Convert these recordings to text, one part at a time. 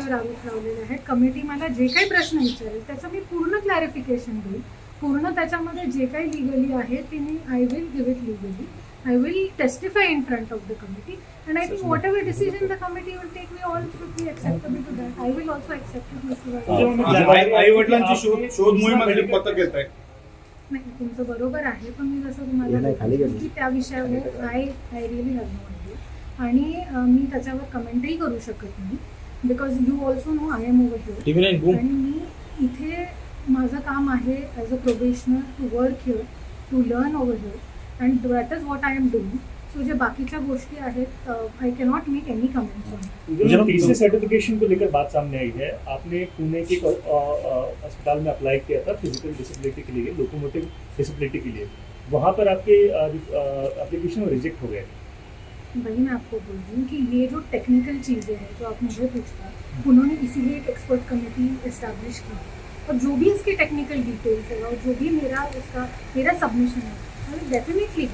प्रश्न लावलेले आहेत. कमिटी मला जे काही प्रश्न विचारेल त्याचं मी पूर्ण क्लॅरिफिकेशन देईल. पूर्ण त्याच्यामध्ये जे काही लिगली आहे ते मी I will give it legally. I will testify in front of the committee, and I think whatever decision the committee will take, we all should be acceptable to that. I will also accept it, Mr. आई वडिलांची शोध मोहिमेमध्ये पथक येत आहे. नाही, तुमचं बरोबर आहे, पण मी जसं तुम्हाला की त्या विषयावर I really have no idea, आणि मी त्याच्यावर कमेंटही करू शकत नाही, because you also know I am over here, आणि मी इथे माझं काम आहे as a professional to work here, to learn over here, and that is what I am doing. So जो बाकीच्या गोष्टी आहेत, I cannot make any comments on it. जब टीसी सर्टिफिकेशन को लेकर बात सामने आई है, आपने पुणे के अस्पताल में अप्लाई किया था फिजिकल डिसेबिलिटी के लिए, लोकोमोटिव डिसेबिलिटी के लिए, वहाँ पर आपके एप्लीकेशन रिजेक्ट हो गए. वही मैं आपको बोल रही हूँ कि ये जो टेक्निकल चीज़ें हैं जो आप मुझे पूछता, उन्होंने इसीलिए एक एक्सपर्ट कमेटी इस्टेब्लिश की, और जो भी इसके टेक्निकल डिटेल्स है और जो भी मेरा सबमिशन है, डेफिनेटली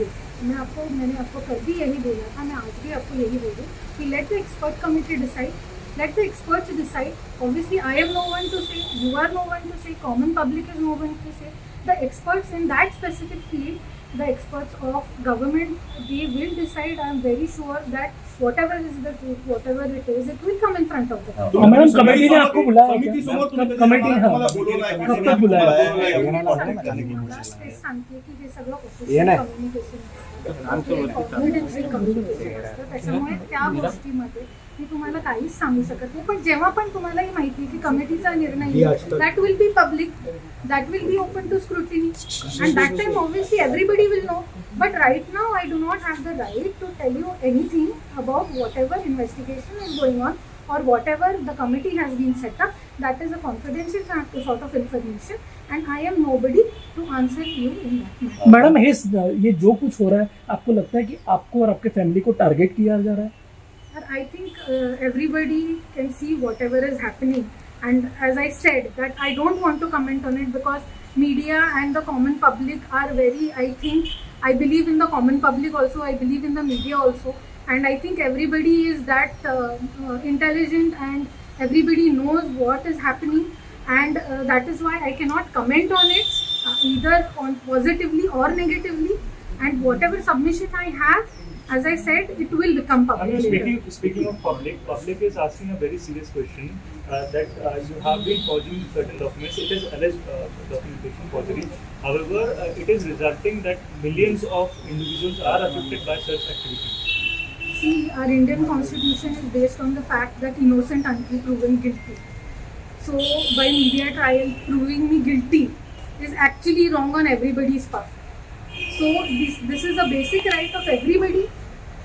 मैंने आपको कल भी यही बोला था, मैं आज भी आपको यही बोल रही हूँ कि let the expert committee decide, let the experts decide. Obviously I am no one to say, you are no one to say, common public is no one to say. The experts in that specific field, the experts of government, they will decide. I am very sure that whatever is the truth, whatever it is, it will come in front of the तो madam committee ने आपको बुलाया है समिती समोर तुम्ही committee ने तुम्हाला बोलवलं आहे. कब तक बुलाया है? सांगते की हे सगळं ऑफिशियल कम्युनिकेशन असतं, त्याच्यामुळे त्या गोष्टीमध्ये मी तुम्हाला काहीच सांगू शकत नाही. पण जेव्हा पण तुम्हालाही माहिती आहे की कमिटीचा निर्णय that will be public, that will be open to scrutiny, and that time obviously everybody will know. But right now I do not have the right to tell you anything about whatever investigation is going on or whatever the committee has been set up. That is a confidential sort of information, and I am nobody to answer you in that matter. Madam ये जो कुछ हो रहा है, आपको लगता है कि आपको और आपके फैमिली को टारगेट किया जा रहा है? I think everybody can see whatever is happening, and as I said that I don't want to comment on it because media and the common public are very, I believe in the common public also, I believe in the media also, and I think everybody is that intelligent and everybody knows what is happening, and that is why I cannot comment on it either on positively or negatively, and whatever submission I have, as I said, it will become public. Speaking of public is asking a very serious question, that you have been forging certain documents. It is alleged documentation forgery. However, it is resulting that millions of individuals are affected by such activities. See, our Indian constitution is based on the fact that innocent until proven guilty. So, by media trial proving me guilty is actually wrong on everybody's part. So, this is a basic right of everybody,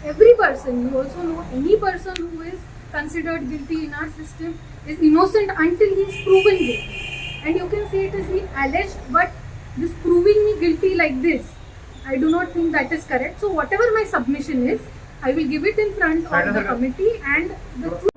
every person. You also know any person who is considered guilty in our system is innocent until he is proven guilty. And you can say it is being alleged, but this proving me guilty like this, I do not think that is correct. So whatever my submission is, I will give it in front of the committee, and the truth